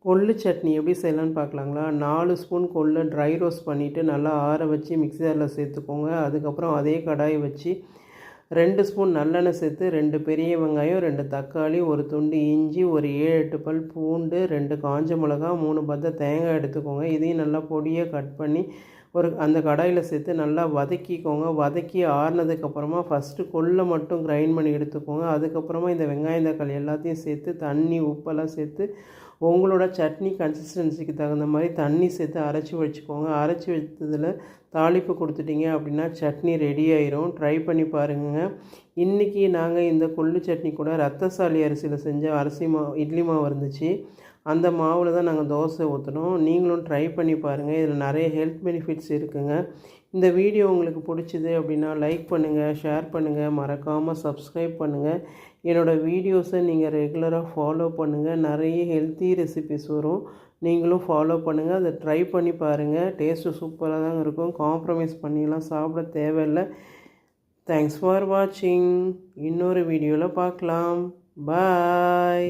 கொள்ளு சட்னி எப்படி செய்யலான்னு பார்க்கலாங்களா. 4 ஸ்பூன் கொள்ளு ட்ரை ரோஸ்ட் பண்ணிவிட்டு நல்லா ஆற வச்சு மிக்ஸி ஜாரில் சேர்த்துக்கோங்க. அதுக்கப்புறம் அதே கடாயை வச்சு 2 ஸ்பூன் நல்லெண்ணெய் சேர்த்து 2 பெரிய வெங்காயம், 2 தக்காளி, ஒரு துண்டு இஞ்சி, ஒரு 7 8 பல் பூண்டு, 2 காஞ்ச மிளகா, 3 பத்த தேங்காய் எடுத்துக்கோங்க. இதையும் நல்லா பொடியாக கட் பண்ணி அந்த கடாயில் சேர்த்து நல்லா வதக்கிக்கோங்க. வதக்கி ஆறுனதுக்கப்புறமா ஃபஸ்ட்டு கொள்ளை மட்டும் கிரைண்ட் பண்ணி எடுத்துக்கோங்க. அதுக்கப்புறமா இந்த வெங்காயம் தக்காளி எல்லாத்தையும் சேர்த்து தண்ணி உப்பெல்லாம் சேர்த்து உங்களோட சட்னி கன்சிஸ்டன்சிக்கு தகுந்த மாதிரி தண்ணி சேர்த்து அரைச்சி வச்சுக்கோங்க. அரைச்சி வச்சதில் தாளிப்பு கொடுத்துட்டிங்க அப்படின்னா சட்னி ரெடி ஆயிரும். ட்ரை பண்ணி பாருங்கள். இன்றைக்கி நாங்கள் இந்த கொள்ளு சட்னி கூட ரத்தசாலி அரிசியில் செஞ்ச இட்லி மாவு இருந்துச்சு. அந்த மாவில் தான் நாங்கள் தோசை ஊற்றினோம். நீங்களும் ட்ரை பண்ணி பாருங்கள். இதில் நிறைய ஹெல்த் பெனிஃபிட்ஸ் இருக்குங்க. இந்த வீடியோ உங்களுக்கு பிடிச்சிது அப்படின்னா லைக் பண்ணுங்கள், ஷேர் பண்ணுங்கள், மறக்காமல் சப்ஸ்கிரைப் பண்ணுங்கள். என்னோடய வீடியோஸை நீங்கள் ரெகுலராக ஃபாலோ பண்ணுங்கள். நிறைய ஹெல்த்தி ரெசிபிஸ் வரும், நீங்களும் ஃபாலோ பண்ணுங்கள். அதை ட்ரை பண்ணி பாருங்கள். டேஸ்ட்டு சூப்பராக தான் இருக்கும். காம்ப்ரமைஸ் பண்ணிலாம் சாப்பிட தேவையில்லை. தேங்க்ஸ் ஃபார் வாட்சிங். இன்னொரு வீடியோவில் பார்க்கலாம். பாய்.